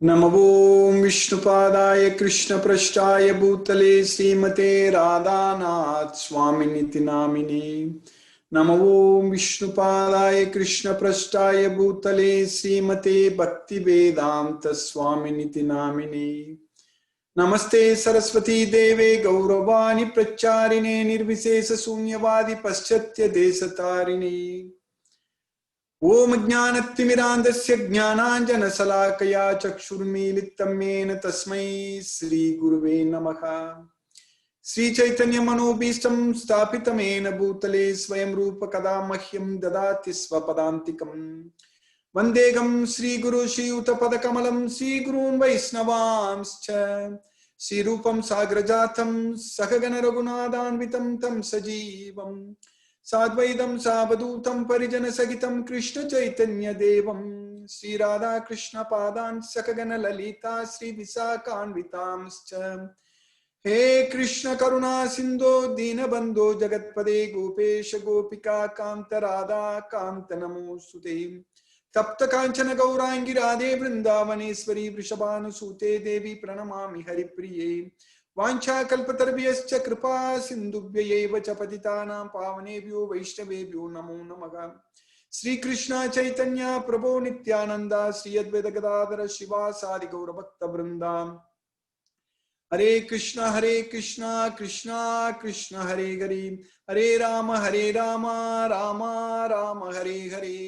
नमो विष्णुपादाय कृष्णपृष्ठाय भूतले श्रीमते राधानाथ स्वामिनिति नामिने। नमो विष्णुपादाय कृष्णपृष्ठाय भूतले श्रीमते भक्तिवेदांत स्वामिनिति नामिने। नमस्ते सरस्वती देवे गौरवाणी प्रचारिणे निर्विशेष शून्यवादी पाश्चात्य देशतारिणे। ओम ज्ञानतिमिरान्धस्य ज्ञानाञ्जनशलाकया चक्षुर्मीलितं येन तस्मै श्रीगुरुवे नमः। श्रीचैतन्यमनोभीष्टं स्थापितं येन भूतले स्वयं रूप कदा मह्यं ददाति स्वपदान्तिकम्। वन्देऽहं श्रीगुरु श्रीयुतपदकमलं श्रीगुरून् वैष्णवांश्च श्रीरूपं साग्रजातं सहगण रघुनाथान्वितं तं सजीवम् साद्वैतं सावधूतं परिजन सहितं कृष्ण चैतन्य देवं श्री राधा कृष्ण पादान् सकगण ललिता श्री विशाखान्वितांश्च। हे कृष्ण करुणा सिंधो दीनबंधो जगत्पदे गोपेश गोपिका कांत राधा कांत नमोस्तुते। तप्त कांचन गौरांगी राधे वृंदावनेश्वरी वृषभानुसूते देवी प्रणमामि हरिप्रिये। वाञ्छाकल्पतरुभ्यश्च कृपा सिन्धुभ्यैव च पतितानां पावनेभ्यो वैष्णवेभ्यो नमो नमः। श्री कृष्ण चैतन्य प्रभो नित्यानंद श्री अद्वैत गदाधर शिवासादि गौरभक्तवृंदा। हरे कृष्णा कृष्णा कृष्ण हरे हरे हरे राम राम राम हरे हरे।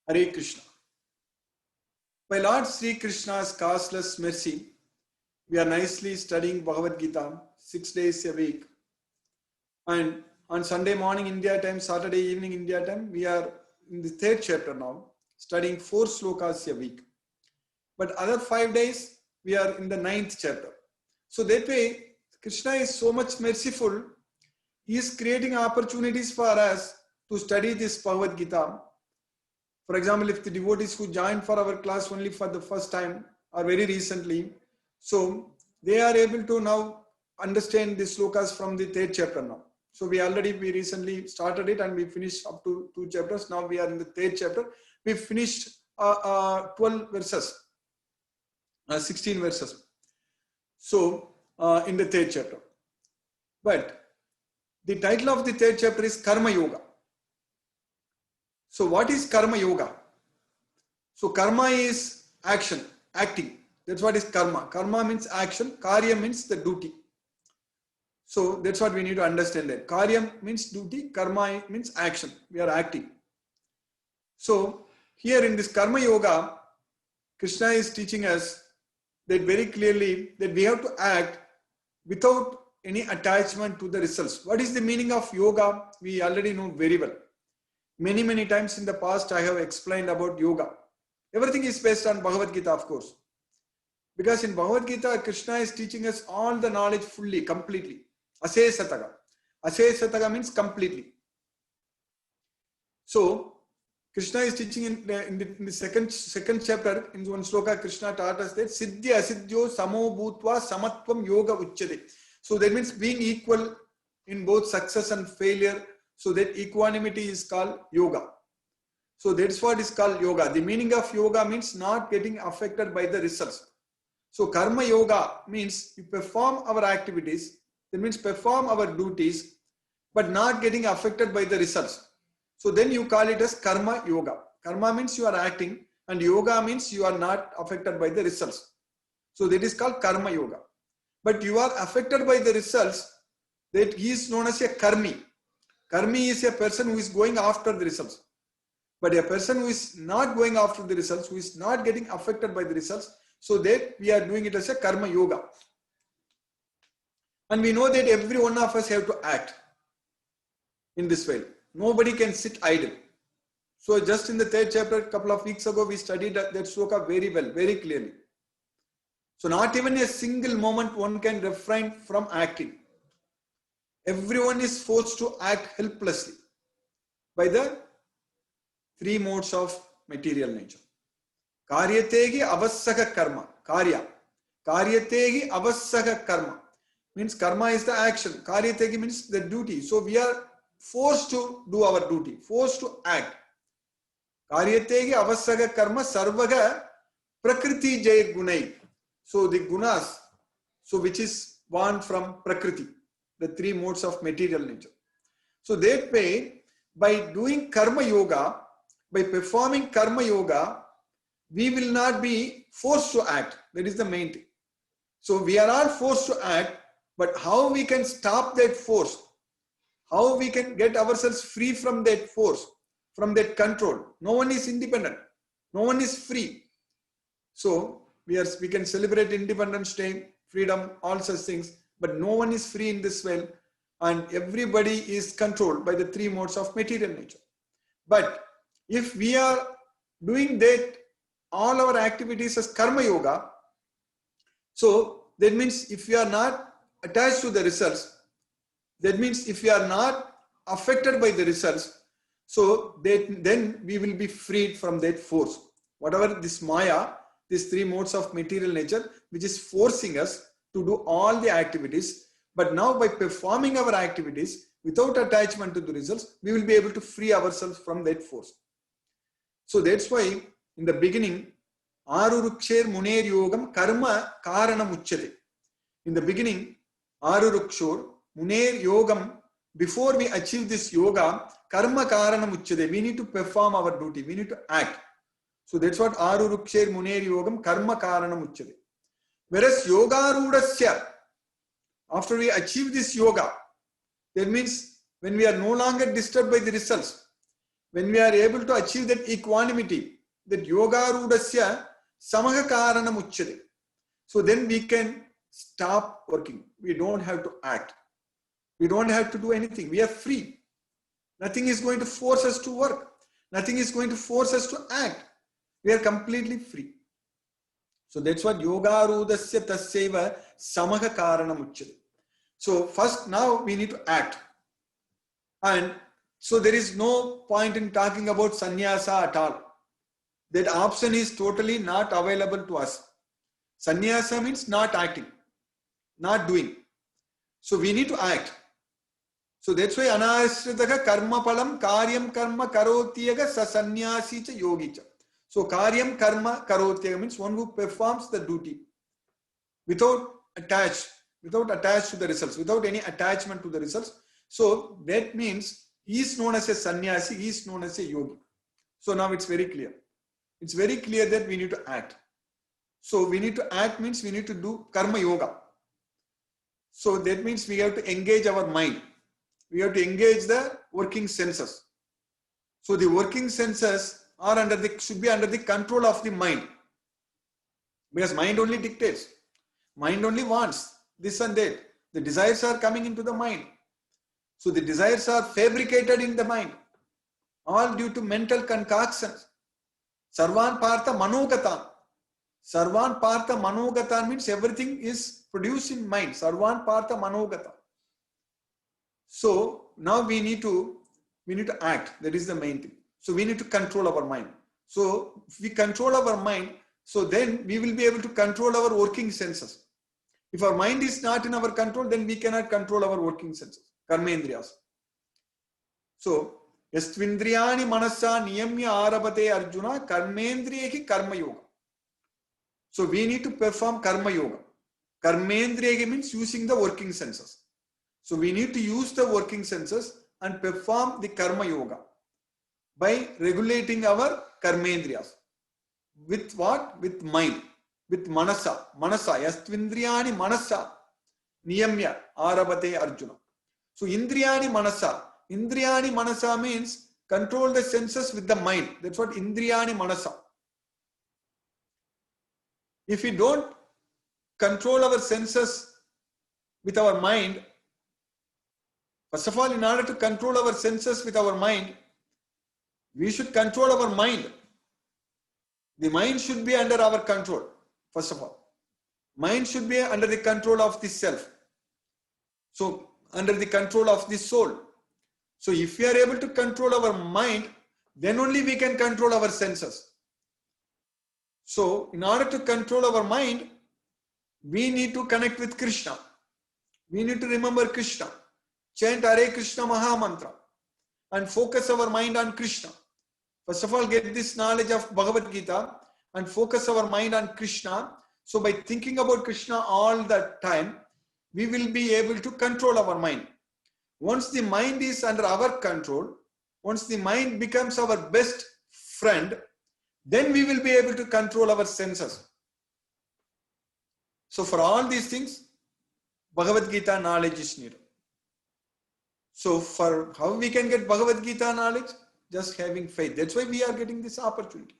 हरे Krishna. By Lord Sri Krishna's causeless mercy, we are nicely studying Bhagavad Gita 6 days a week. And on Sunday morning India time, Saturday evening India time, we are in the third chapter now, studying 4 slokas a week. But other 5 days, we are in the 9th chapter. So that way, Krishna is so much merciful. He is creating opportunities for us to study this Bhagavad Gita. For example, if the devotees who joined for our class only for the first time or very recently, so they are able to now understand the slokas from the third chapter now. So we recently started it and we finished up to 2 chapters. Now we are in the third chapter. We finished 12 verses, 16 verses. So in the third chapter. But the title of the third chapter is Karma Yoga. So what is Karma Yoga? So karma is action, acting. That's what is karma. Karma means action. Karya means the duty. So that's what we need to understand there. Karya means duty. Karma means action. We are acting. So here in this Karma Yoga, Krishna is teaching us that very clearly that we have to act without any attachment to the results. What is the meaning of yoga? We already know very well. Many times in the past I have explained about yoga. Everything is based on Bhagavad Gita, of course. Because in Bhagavad Gita, Krishna is teaching us all the knowledge fully, completely. Asesataga. Asesataga means completely. So, Krishna is teaching in the second chapter, in one sloka, Krishna taught us that Siddhya Asiddhyo Samo Bhutva Samatvam Yoga Uchyate. So that means being equal in both success and failure. So that equanimity is called yoga. So that's what is called yoga. The meaning of yoga means not getting affected by the results. So karma yoga means we perform our activities, that means perform our duties, but not getting affected by the results. So then you call it as karma yoga. Karma means you are acting and yoga means you are not affected by the results. So that is called karma yoga. But you are affected by the results, that he is known as a karmi. Karmi is a person who is going after the results. But a person who is not going after the results, who is not getting affected by the results, so that we are doing it as a karma yoga. And we know that every one of us have to act in this way. Nobody can sit idle. So just in the third chapter, a couple of weeks ago, we studied that sloka very well, very clearly. So not even a single moment one can refrain from acting. Everyone is forced to act helplessly by the 3 modes of material nature. Karyategi avassaka karma. Karya. Karyategi avassaka karma. Means karma is the action. Karyategi means the duty. So we are forced to do our duty, forced to act. Karyategi avasaga karma sarvaga prakriti jay gunai. So the gunas, so which is born from prakriti, the three modes of material nature. So that way, by doing karma yoga, by performing karma yoga, we will not be forced to act. That is the main thing. So we are all forced to act, but how we can stop that force? How we can get ourselves free from that force, from that control? No one is independent. No one is free. So we can celebrate Independence Day, freedom, all such things, but no one is free in this world, and everybody is controlled by the three modes of material nature. But if we are doing that, all our activities as karma yoga, so that means if we are not attached to the results, that means if we are not affected by the results, so then we will be freed from that force. Whatever this Maya, these three modes of material nature, which is forcing us to do all the activities. But now by performing our activities without attachment to the results, we will be able to free ourselves from that force. So that's why in the beginning, Arurukshir Muner Yogam Karma Karanam Uchyate. In the beginning, Arurukshur Muner Yogam, before we achieve this yoga, Karma Karanam Uchyate. We need to perform our duty, we need to act. So that's what Arurukshir Muner Yogam Karma Karanam Uchyate. Whereas Yoga Rudasya, after we achieve this yoga, that means when we are no longer disturbed by the results, when we are able to achieve that equanimity, that yoga rudasya samaha karanam uchyate. So then we can stop working. We don't have to act. We don't have to do anything. We are free. Nothing is going to force us to work. Nothing is going to force us to act. We are completely free. So that's what yoga rudasya tasyeva samaha karanam uchyate. So first, now we need to act. And so there is no point in talking about sannyasa at all. That option is totally not available to us. Sannyasa means not acting, not doing. So we need to act. So that's why anashritaha karma palam karyam karma karotyaga sa sannyasi cha yogi cha. So karyam karma karotyaga means one who performs the duty without attached to the results, without any attachment to the results. So that means he is known as a sannyasi, he is known as a yogi. So now it's very clear. It's very clear that we need to act. So we need to act means we need to do karma yoga. So that means we have to engage our mind. We have to engage the working senses. So the working senses are should be under the control of the mind. Because mind only dictates. Mind only wants this and that. The desires are coming into the mind. So the desires are fabricated in the mind, all due to mental concoctions. Sarvan partha manogatan. Sarvan partha manogatan means everything is produced in mind. Sarvan partha manogatan. So now we need to act. That is the main thing. So we need to control our mind. So if we control our mind, so then we will be able to control our working senses. If our mind is not in our control, then we cannot control our working senses. Karmendriyas. So, yastvindriyani manasa niyamya arabate arjuna karmendriyeki karma yoga. So, we need to perform karma yoga. Karmendriyeki means using the working senses. So, we need to use the working senses and perform the karma yoga by regulating our karmendriyas. With what? With mind. With manasa. Manasa. Yastvindriyani manasa niyamya arabate arjuna. So indriyani manasa. Indriyani manasa means control the senses with the mind. That's what indriyani manasa. If we don't control our senses with our mind, first of all, in order to control our senses with our mind, we should control our mind. The mind should be under our control, first of all. Mind should be under the control of the self. So under the control of the soul. So if we are able to control our mind, then only we can control our senses. So in order to control our mind, we need to connect with Krishna. We need to remember Krishna. Chant Hare Krishna Maha Mantra and focus our mind on Krishna. First of all, get this knowledge of Bhagavad Gita and focus our mind on Krishna. So by thinking about Krishna all the time, we will be able to control our mind. Once the mind is under our control, once the mind becomes our best friend, then we will be able to control our senses. So for all these things, Bhagavad Gita knowledge is needed. So for how we can get Bhagavad Gita knowledge? Just having faith. That's why we are getting this opportunity.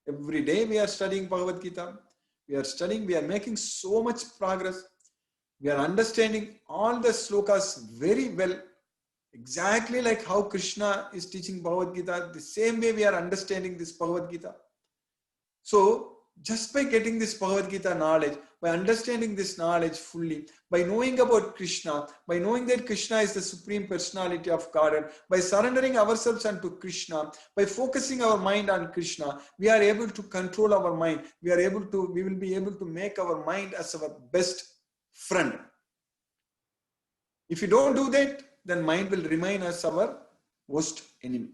Every day we are studying Bhagavad Gita. We are studying, we are making so much progress. We are understanding all the slokas very well. Exactly like how Krishna is teaching Bhagavad Gita, the same way we are understanding this Bhagavad Gita. So just by getting this Bhagavad Gita knowledge, by understanding this knowledge fully, by knowing about Krishna, by knowing that Krishna is the Supreme Personality of Godhead, by surrendering ourselves unto Krishna, by focusing our mind on Krishna, we are able to control our mind. We will be able to make our mind as our best friend. If you don't do that, then mind will remain as our worst enemy.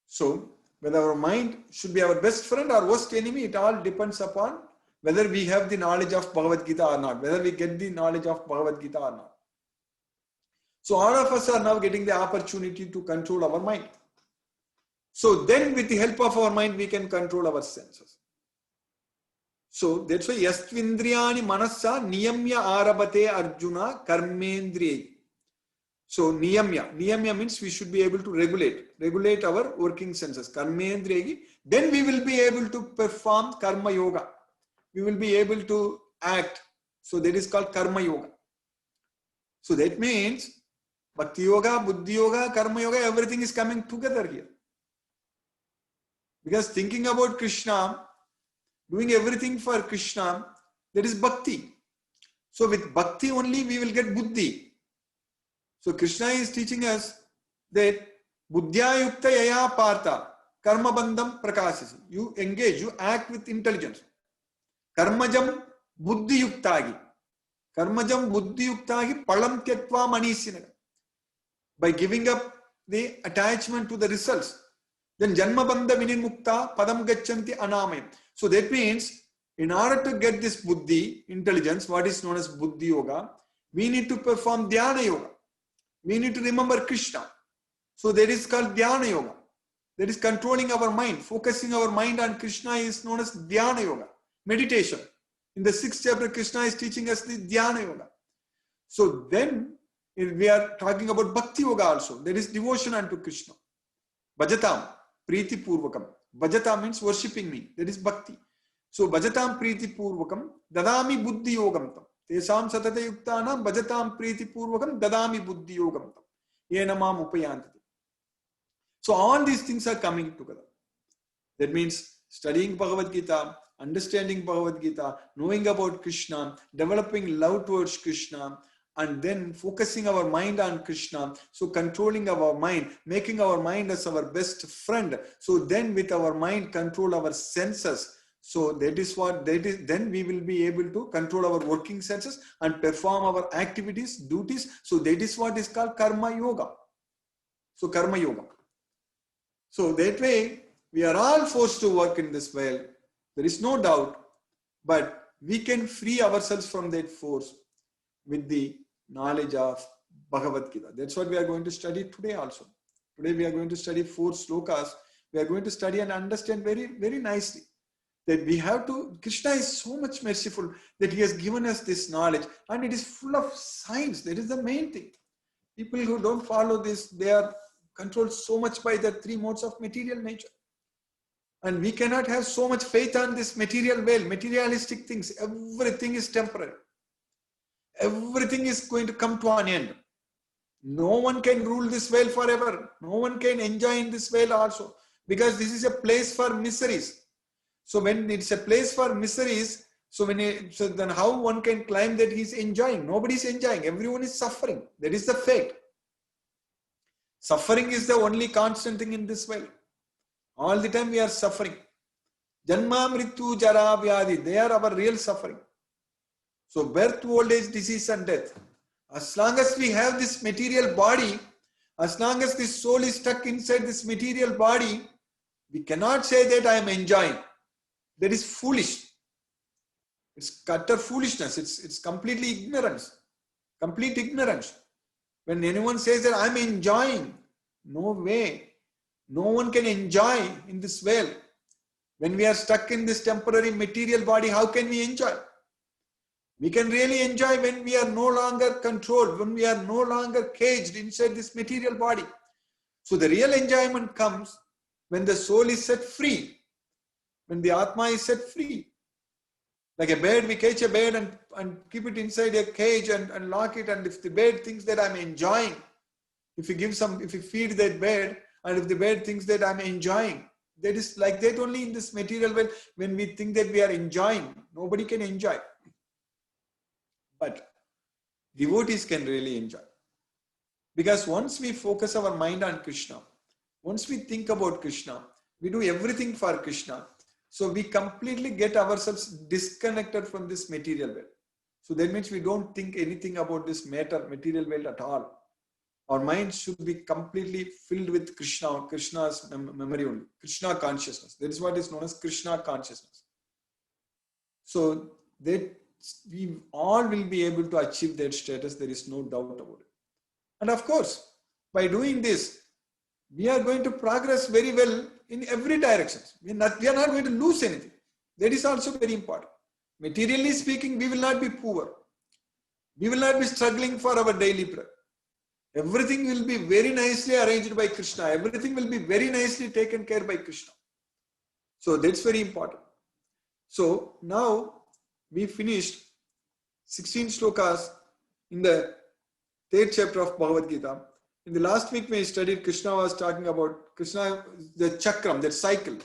So whether our mind should be our best friend or worst enemy, it all depends upon whether we have the knowledge of Bhagavad Gita or not, whether we get the knowledge of Bhagavad Gita or not. So all of us are now getting the opportunity to control our mind. So then with the help of our mind, we can control our senses. So that's why Yastvindriyani Manasa Niyamya Arabate Arjuna Karmendriya. So niyamya means we should be able to regulate our working senses. Karmendriya. Then we will be able to perform karma yoga. We will be able to act. So that is called karma yoga. So that means bhakti yoga, buddhi yoga, karma yoga, everything is coming together here. Because thinking about Krishna, doing everything for Krishna, that is bhakti. So with bhakti only we will get buddhi. So Krishna is teaching us that buddhya yukta yaya partha karma bandham prakasasi. You engage, you act with intelligence. Karmajam buddhi yuktagi. Karmajam buddhi yuktagi palam tyatva manisinaga. By giving up the attachment to the results. Then janma bandha vinimukta padam gacchanti anamayam. So that means in order to get this buddhi, intelligence, what is known as buddhi yoga, we need to perform dhyana yoga. We need to remember Krishna. So that is called Dhyana Yoga. That is controlling our mind. Focusing our mind on Krishna is known as Dhyana Yoga. Meditation. In the 6th chapter, Krishna is teaching us the Dhyana Yoga. So then we are talking about Bhakti Yoga also. That is devotion unto Krishna. Bhajatam, Priti Purvakam. Bhajata means worshipping me. That is Bhakti. So Bhajatam Priti Purvakam, Dadami Buddhi Yogam tam. Tesam satata yuktanam bhajatam priti purvakam dadami buddhi yogam tam. Yena mam upayantati. So all these things are coming together. That means studying Bhagavad Gita, understanding Bhagavad Gita, knowing about Krishna, developing love towards Krishna, and then focusing our mind on Krishna. So controlling our mind, making our mind as our best friend. So then with our mind control our senses. So that is what then we will be able to control our working senses and perform our activities, duties. So that is what is called karma yoga. So karma yoga. So that way we are all forced to work in this way. There is no doubt, but we can free ourselves from that force with the knowledge of Bhagavad Gita. That's what we are going to study today also. Today we are going to study 4 slokas. We are going to study and understand very, very nicely. That we have to, Krishna is so much merciful that he has given us this knowledge and it is full of science. That is the main thing. People who don't follow this, they are controlled so much by the 3 modes of material nature. And we cannot have so much faith on this material world, materialistic things. Everything is temporary. Everything is going to come to an end. No one can rule this world forever. No one can enjoy in this world also. Because this is a place for miseries. So when it's a place for miseries, so then how one can claim that he's enjoying? Nobody is enjoying. Everyone is suffering. That is the fact. Suffering is the only constant thing in this world. All the time we are suffering. Janma, Mrityu, Jara, Vyadi. They are our real suffering. So birth, old age, disease and death. As long as we have this material body, As long as this soul is stuck inside this material body, we cannot say that I am enjoying. That is foolish. It's utter foolishness. It's completely ignorance. Complete ignorance. When anyone says that I'm enjoying, no way. No one can enjoy in this world. When we are stuck in this temporary material body, how can we enjoy? We can really enjoy when we are no longer controlled, when we are no longer caged inside this material body. So the real enjoyment comes when the soul is set free, when the Atma is set free. Like a bird, we catch a bird and keep it inside a cage and lock it. And if the bird thinks that I'm enjoying, if you feed that bird, and if the bird thinks that I'm enjoying, that is like that only in this material world. When we think that we are enjoying, nobody can enjoy. But devotees can really enjoy. Because once we focus our mind on Krishna, once we think about Krishna, we do everything for Krishna. So we completely get ourselves disconnected from this material world. So that means we don't think anything about this material world at all. Our mind should be completely filled with Krishna, Krishna's memory only, Krishna consciousness. That is what is known as Krishna consciousness. So that we all will be able to achieve that status. There is no doubt about it. And of course, by doing this, we are going to progress very well in every direction. We are not going to lose anything. That is also very important. Materially speaking, we will not be poor. We will not be struggling for our daily bread. Everything will be very nicely arranged by Krishna. Everything will be very nicely taken care by Krishna. So that's very important. So now we finished 16 slokas in the 3rd chapter of Bhagavad Gita. In the last week we studied, Krishna was talking about Krishna, the chakram, that cycle.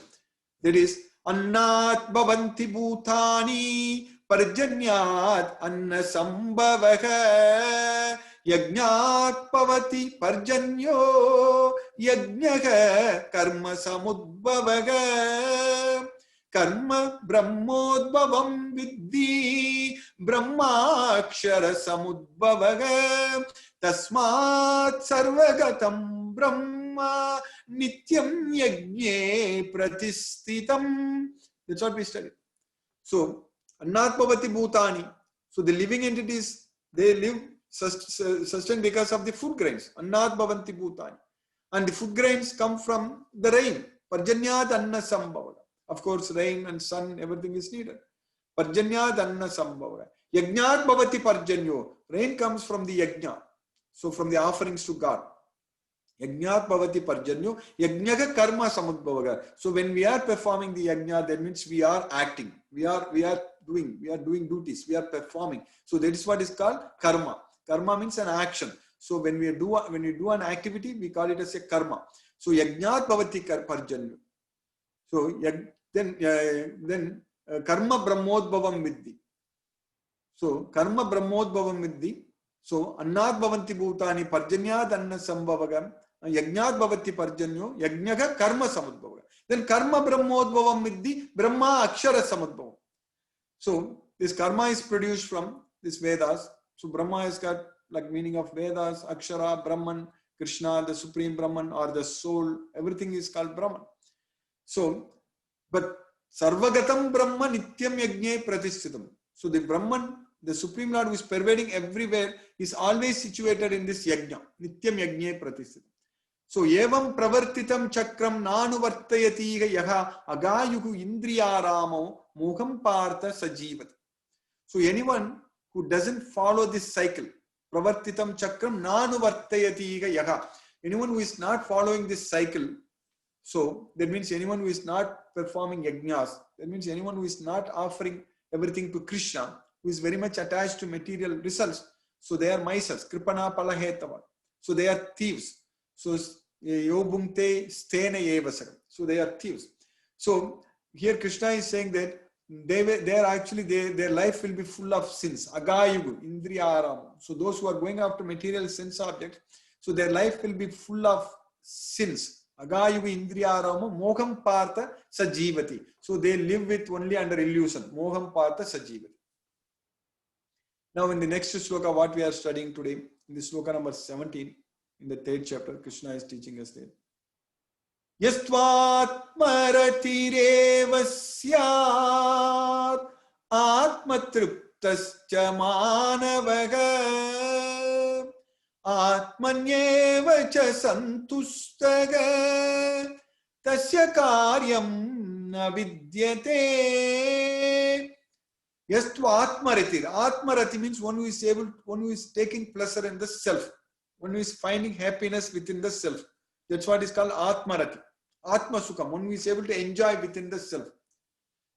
That is, Annat bhavanti bhutani parjanyat anna sambhavaha yajnat pavati parjanyo yajnaha karma samudbhavaha karma brahmodbhavam viddhi brahmakshara samudbhavaha tasmat sarvagatam brahma nityam yajne pratishthitam. That's what we studied. So, annat bhavati bhutani. So the living entities, they live sustained because of the food grains. Annat bhavanti bhutani. And the food grains come from the rain. Parjanyat anna sambhavaga. Of course, rain and sun, everything is needed. Parjanyat anna sambhavaga. Yajnat bhavati parjanyo. Rain comes from the yajna. So from the offerings to God. Yajnat bhavati parjanyo. Yajnaga karma samudbhavaga. So when we are performing the yajna, that means we are acting. We are doing duties. We are performing. So that is what is called karma. Karma means an action. So when we do an activity, we call it as a karma. So yajnat bhavati parjanyo. So then karma brahmodbhavam viddhi. So karma brahmodbhavam viddhi. So annat bhavanti bhutani parjanyat anna sambhavagam yajnat bhavati parjanyo yajnaga karma samudbhavaga. Then karma brahmodbhavam viddhi brahma akshara samudbhavam. So this karma is produced from this Vedas. So Brahma has got like meaning of Vedas, Akshara, Brahman, Krishna, the Supreme Brahman or the soul. Everything is called Brahman. So, but Sarvagatam Brahma Nityam Yajne Pratishthitam. So the Brahman, the Supreme Lord who is pervading everywhere, is always situated in this Yajna. Nityam Yajne Pratishthitam. So, Evam Pravartitam Chakram Nanu Vartayati Yaha Agayuhu Indriyaramo Moham Partha Sajivat. So anyone who doesn't follow this cycle, Pravartitam Chakram Nanu Vartayati Yaha. Anyone who is not following this cycle, so that means anyone who is not performing yajnas, that means anyone who is not offering everything to Krishna, who is very much attached to material results. So they are misers, Kripana Palahetava. So they are thieves. So Yobungte Stena Evasakam. So they are thieves. So here Krishna is saying that their life will be full of sins. Agayugu, Indriyaram. So those who are going after material sense objects, so their life will be full of sins. Agayugu Indriyaramu Moham Partha Sajivati. So they live with only under illusion. Moham Partha Sajivati. Now in the next sloka, what we are studying today, in the sloka number 17, In the 3rd chapter, Krishna is teaching us that. Yastvatmaratireva syat atmatriptascha manavaga atmanyeva cha santustaga tasya karyam na vidyate. Yastvatmaratir. Atmarati means one who is taking pleasure in the self, one who is finding happiness within the self. That's what is called Atmarati. Atma Sukham, one who is able to enjoy within the self.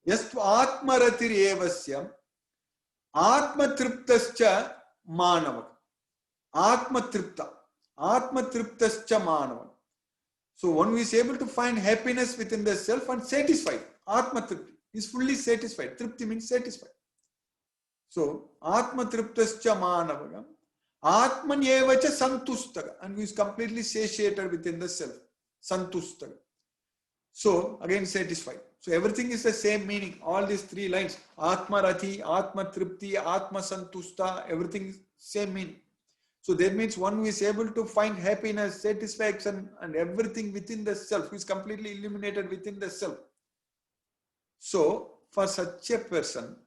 Yastu Atmaratir Evasyam Atma Triptascha Manava. Atma Tripta. Atma Triptascha Manava. So one who is able to find happiness within the self and satisfied. Atma Tripti is fully satisfied. Tripti means satisfied. So Atma Triptascha Manava. Atmanyevacha Santustaga, and who is completely satiated within the self. Santustaga. So again satisfied. So everything is the same meaning. All these 3 lines. Atma Rati, Atma Tripti, Atma Santusta, everything is same meaning. So that means one who is able to find happiness, satisfaction and everything within the self, who is completely illuminated within the self. So for such a person,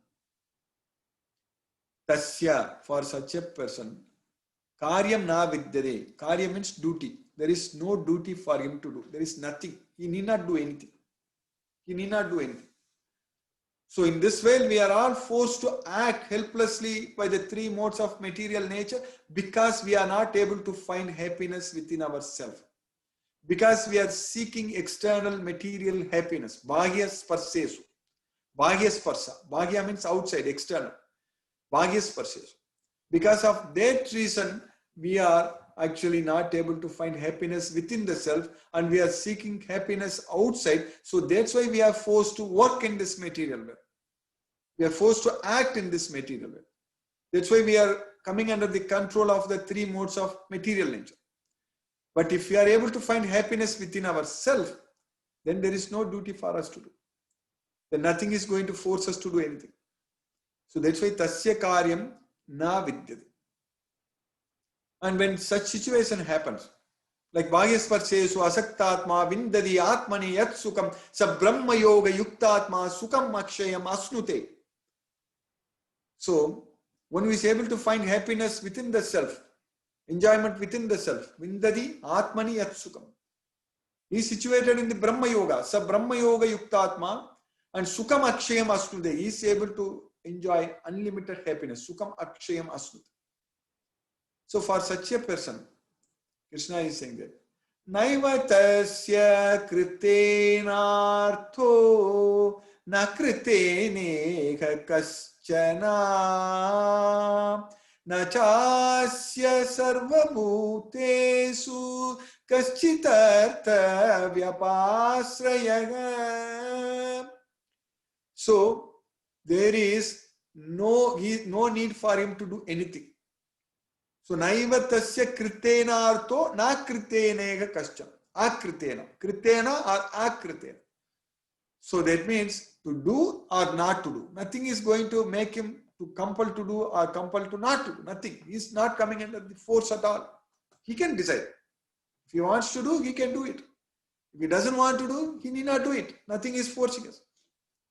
Tasya, for such a person, Karyam na vidyate. Karya means duty. There is no duty for him to do. There is nothing. He need not do anything. He need not do anything. So in this way, we are all forced to act helplessly by the 3 modes of material nature because we are not able to find happiness within ourselves. Because we are seeking external material happiness. Bhagya sparsesu. Bhagya sparsa. Bhagya means outside, external. Bhagya sparsesu. Because of that reason, we are actually not able to find happiness within the self and we are seeking happiness outside. So that's why we are forced to work in this material world. We are forced to act in this material world. That's why we are coming under the control of the 3 modes of material nature. But if we are able to find happiness within ourselves, then there is no duty for us to do. Then nothing is going to force us to do anything. So that's why tasya karyam na vidyate. And when such situation happens, like Bhagyasvar says, asaktatma vindadi atmani yat sukam sa brahma yoga yuktatma sukam akshayam asnute. So, one who is able to find happiness within the self, enjoyment within the self, vindadi atmani yat sukam. He is situated in the Brahma Yoga, sa Brahma Yoga yuktatma and sukam akshayam asnute. He is able to enjoy unlimited happiness, sukam akshayam asnute. So for such a person, Krishna is saying that Naiva tasya kritenartho na kritene kaschana na chasya sarvabhutesu kaschitartha vyapasrayaga. So there is no need for him to do anything. So naiva tasya kritena artho na kritenega kaschana. Akritena. Kritena or akritena. So that means to do or not to do. Nothing is going to make him to compel to do or compel to not to do. Nothing. He is not coming under the force at all. He can decide. If he wants to do, he can do it. If he doesn't want to do, he need not do it. Nothing is forcing us.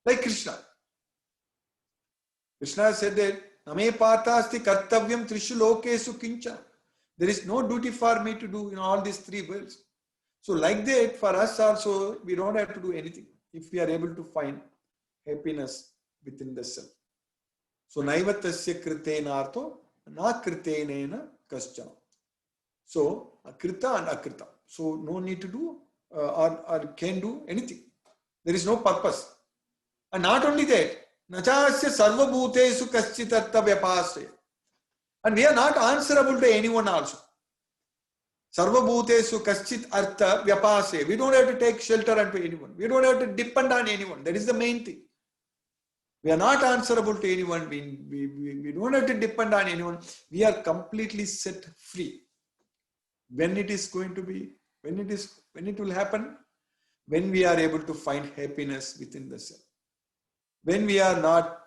Like Krishna. Krishna said that Name partasti kartavyam trishu lokesu kincha. There is no duty for me to do in all these 3 worlds. So like that, for us also, we don't have to do anything if we are able to find happiness within the self. So naiva tasya kritenartho na kritenena kaschana. So akrita and akrita. So no need to do or can do anything. There is no purpose. And not only that, Nachasya sarvabhutesu kaschitartha vyapasya. And we are not answerable to anyone also. Sarvabhutesu kaschit artha vyapasya. We don't have to take shelter unto anyone. We don't have to depend on anyone. That is the main thing. We are not answerable to anyone. We don't have to depend on anyone. We are completely set free. When it is going to be, when it will happen, when we are able to find happiness within the self. When we are not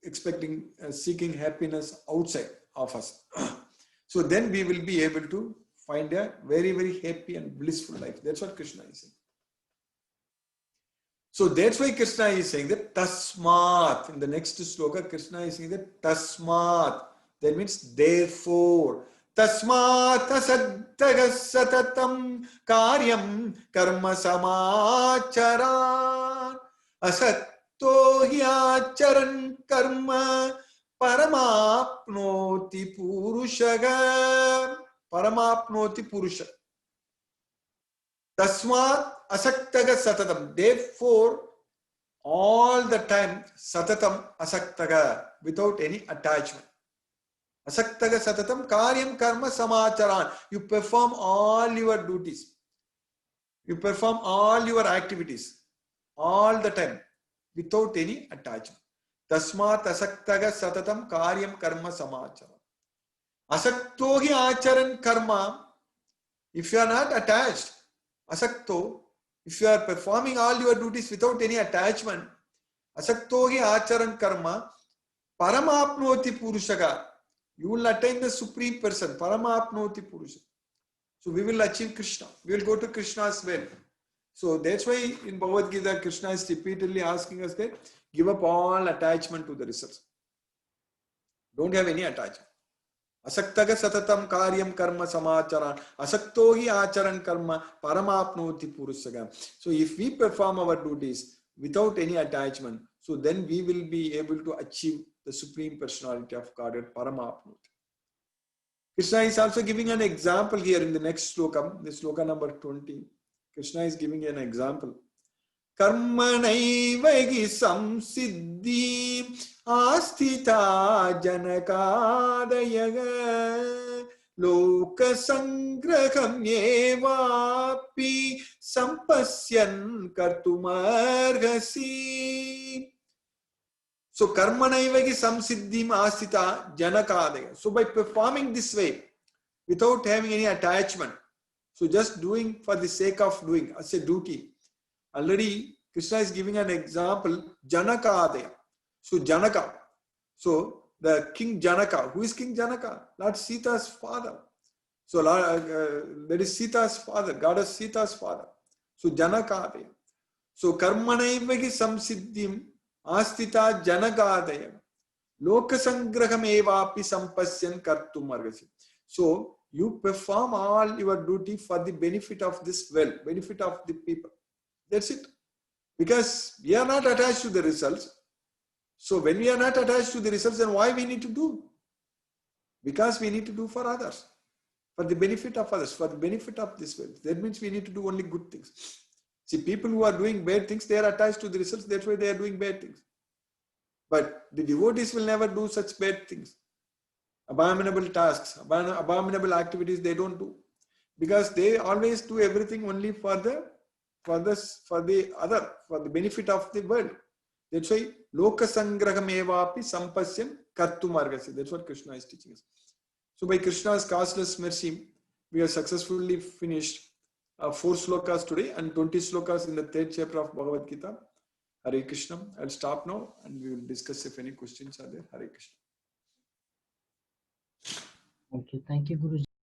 seeking happiness outside of us. So then we will be able to find a very, very happy and blissful life. That's what Krishna is saying. So that's why Krishna is saying that tasmat. In the next sloka, Krishna is saying that tasmat. That means therefore. Tasmat asaddaga satatam karyam karma samacharan. Asatto hyacharan karma paramapnoti purushaga. Paramapnoti purusha. Tasmat asaktaga satatam. Therefore, all the time, satatam asaktaga, without any attachment. Asaktaga satatam karyam karma samacharan. You perform all your duties. You perform all your activities all the time without any attachment. Tasmat asaktaga satatam karyam karma samacharan. Asakto hi acharan karma. If you are not attached, asakto, if you are performing all your duties without any attachment, asakto hi acharan karma, paramapnoti purushaga. You will attain the supreme person, paramapnoti purusha. So we will achieve Krishna. We will go to Krishna's well. So that's why in Bhagavad Gita, Krishna is repeatedly asking us that give up all attachment to the results. Don't have any attachment. Asaktaga satatam karyam karma samacharan. Asakto hi acharan karma paramapnoti purushaga. So if we perform our duties without any attachment, so then we will be able to achieve the Supreme Personality of Godhead, Paramapnoti. Krishna is also giving an example here in the next sloka, the sloka number 20. Krishna is giving an example. Karmanaivahi samsiddhi asthita janakadayaga loka sangraham evapi sampasyan kartumargasi. So karmanaivahi samsiddhim asthita janakadaya. So by performing this way, without having any attachment, so just doing for the sake of doing as a duty. Already Krishna is giving an example, Janakadaya. So Janaka. So the King Janaka. Who is King Janaka? Lord Sita's father. So that is Sita's father, goddess Sita's father. So Janakadaya. So karmanaivahi samsiddhim astita janakadaya lokasangraham evapi sampasyan kartum argasi. So you perform all your duty for the benefit of this world, benefit of the people. That's it. Because we are not attached to the results. So when we are not attached to the results, then why we need to do? Because we need to do for others, for the benefit of others, for the benefit of this world. That means we need to do only good things. See, people who are doing bad things, they are attached to the results. That's why they are doing bad things. But the devotees will never do such bad things. Abominable tasks, abominable activities, they don't do. Because they always do everything only for the benefit of the world. That's why loka sangraham evapi sampasyam kartumargasi. That's what Krishna is teaching us. So by Krishna's causeless mercy, we have successfully finished 4 slokas today and 20 slokas in the 3rd chapter of Bhagavad Gita. Hare Krishna. I'll stop now and we will discuss if any questions are there. Hare Krishna. Thank you, Guruji.